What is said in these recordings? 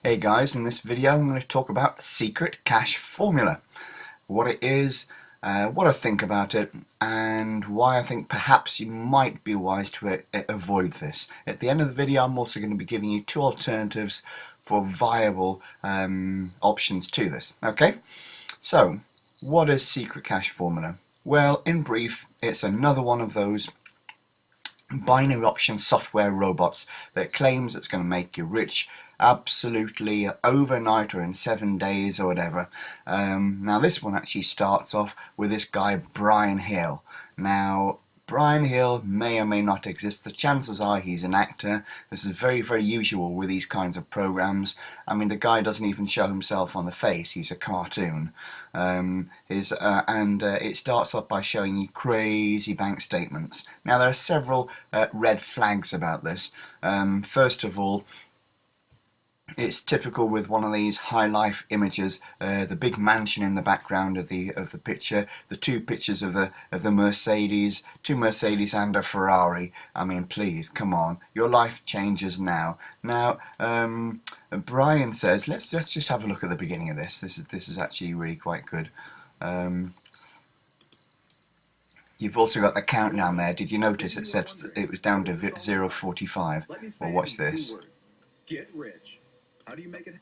Hey guys, in this video I'm going to talk about the secret cash formula, what it is, what I think about it, and why I think perhaps you might be wise to avoid this. At the end of the video I'm also going to be giving you two alternatives for viable options to this. Okay, so what is secret cash formula? Well, in brief, it's another one of those binary option software robots that claims it's going to make you rich absolutely overnight or in 7 days or whatever. Now this one actually starts off with this guy Brian Hill. Now Brian Hill may or may not exist. The chances are he's an actor. This is very, very usual with these kinds of programs. I mean, the guy doesn't even show himself on the face. He's a cartoon. It starts off by showing you crazy bank statements. Now, there are several red flags about this. First of all, it's typical with one of these high life images, the big mansion in the background of the picture, the two pictures of the Mercedes, two Mercedes and a Ferrari. I mean, please, come on, your life changes now. Now, Brian says, let's just have a look at the beginning of this. This is actually really quite good. You've also got the countdown there. Did you notice it said it was down to 0:45? Well, watch this. Get rich. How do you make it?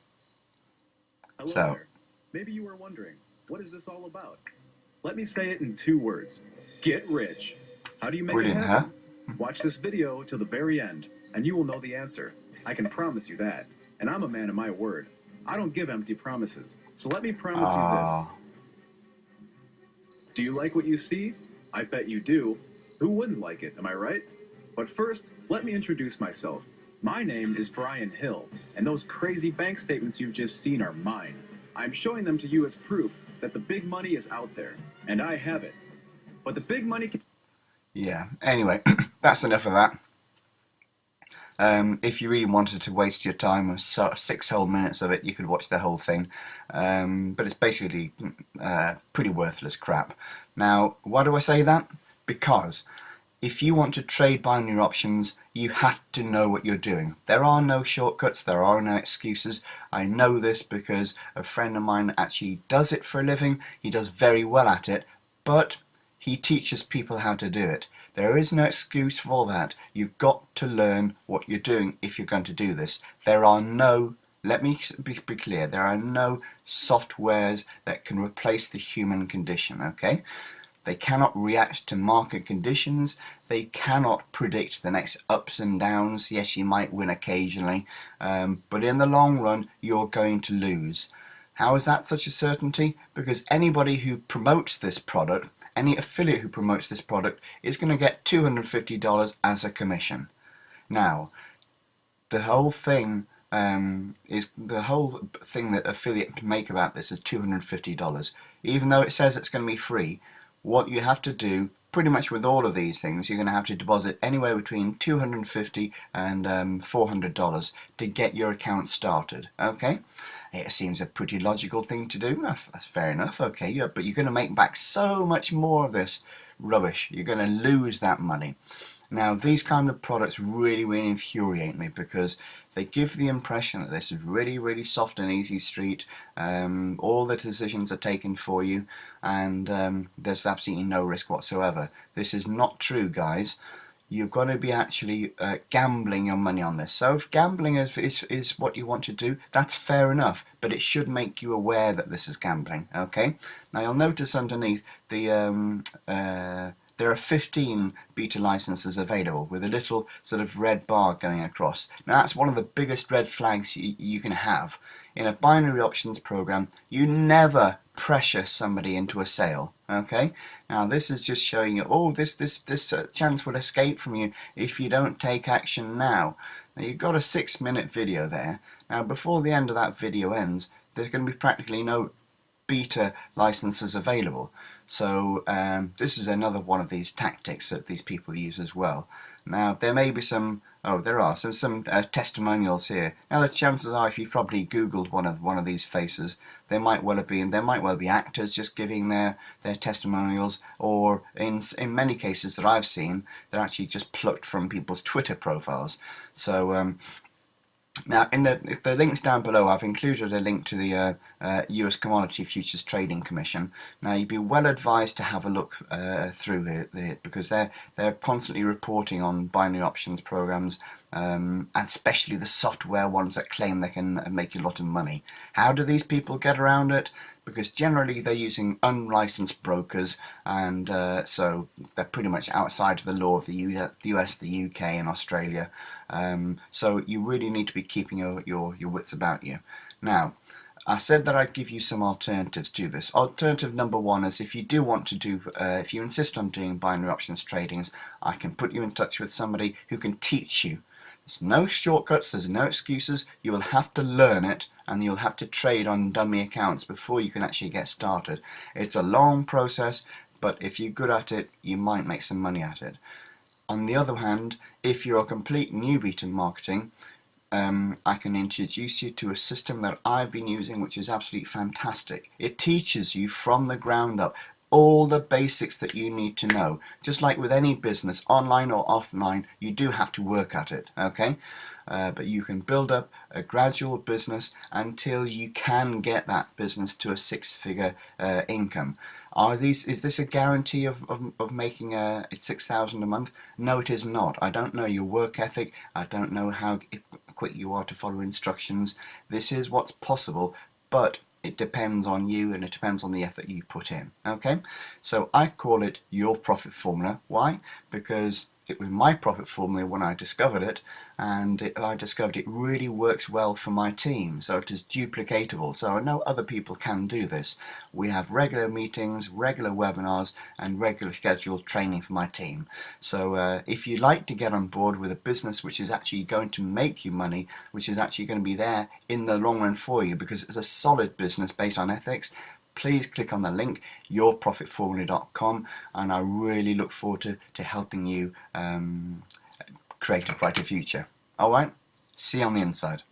Hello So, there. Maybe you were wondering, what is this all about? Let me say it in 2 words. Get rich. How do you make brilliant, it huh? happen? Watch this video till the very end, and you will know the answer. I can promise you that. And I'm a man of my word. I don't give empty promises. So let me promise you this. Do you like what you see? I bet you do. Who wouldn't like it, am I right? But first, let me introduce myself. My name is Brian Hill, and those crazy bank statements you've just seen are mine. I'm showing them to you as proof that the big money is out there, and I have it. But the big money can... Yeah, anyway, that's enough of that. If you really wanted to waste your time with 6 whole minutes of it, you could watch the whole thing. But it's basically pretty worthless crap. Now, why do I say that? Because if you want to trade binary options, you have to know what you're doing. There are no shortcuts, there are no excuses. I know this because a friend of mine actually does it for a living. He does very well at it, but he teaches people how to do it. There is no excuse for that. You've got to learn what you're doing if you're going to do this. There are no, let me be clear, there are no softwares that can replace the human condition, okay? They cannot react to market conditions. They cannot predict the next ups and downs. Yes, you might win occasionally, but in the long run, you're going to lose. How is that such a certainty? Because anybody who promotes this product, any affiliate who promotes this product, is going to get $250 as a commission. Now, the whole thing that affiliate make about this is $250. Even though it says it's going to be free, what you have to do, pretty much with all of these things, you're going to have to deposit anywhere between $250 and $400 to get your account started. Okay, it seems a pretty logical thing to do. That's fair enough. Okay, yeah, but you're going to make back so much more of this rubbish. You're going to lose that money. Now, these kind of products really, really infuriate me because they give the impression that this is really, really soft and easy street. All the decisions are taken for you, and there's absolutely no risk whatsoever. This is not true, guys. You're going to be actually gambling your money on this. So if gambling is what you want to do, that's fair enough, but it should make you aware that this is gambling, okay? Now you'll notice underneath there are 15 beta licenses available with a little sort of red bar going across. Now that's one of the biggest red flags you can have. In a binary options program, you never pressure somebody into a sale, okay? Now this is just showing you, oh, this chance will escape from you if you don't take action now. Now you've got a 6-minute video there. Now before the end of that video ends, there's going to be practically no beta licenses available. So this is another one of these tactics that these people use as well. Now there may be some, there are some testimonials here. Now the chances are, if you've probably Googled one of these faces, there might well be actors just giving their testimonials, or in many cases that I've seen, they're actually just plucked from people's Twitter profiles. So Now, in the links down below, I've included a link to the US Commodity Futures Trading Commission. Now, you'd be well advised to have a look through it because they're constantly reporting on binary options programs, and especially the software ones that claim they can make you a lot of money. How do these people get around it? Because generally they're using unlicensed brokers, and so they're pretty much outside of the law of the US, the UK, and Australia. So you really need to be keeping your wits about you. Now, I said that I'd give you some alternatives to this. Alternative number one is if you do want to do, if you insist on doing binary options tradings, I can put you in touch with somebody who can teach you. There's no shortcuts, there's no excuses. You will have to learn it, and you'll have to trade on dummy accounts before you can actually get started. It's a long process, but if you're good at it, you might make some money at it. On the other hand, if you're a complete newbie to marketing, I can introduce you to a system that I've been using, which is absolutely fantastic. It teaches you from the ground up all the basics that you need to know. Just like with any business, online or offline, you do have to work at it, okay? But you can build up a gradual business until you can get that business to a six-figure income. Is this a guarantee of making 6,000 a month? No, it is not. I don't know your work ethic. I don't know how quick you are to follow instructions. This is what's possible, but it depends on you and it depends on the effort you put in. Okay, so I call it your profit formula. Why? Because it was my profit formula when I discovered it, and I discovered it really works well for my team, so it is duplicatable, so I know other people can do this. We have regular meetings, regular webinars, and regular scheduled training for my team. So if you'd like to get on board with a business which is actually going to make you money, which is actually going to be there in the long run for you because it's a solid business based on ethics, please click on the link yourprofitformula.com, and I really look forward to helping you create a brighter future. Alright, see you on the inside.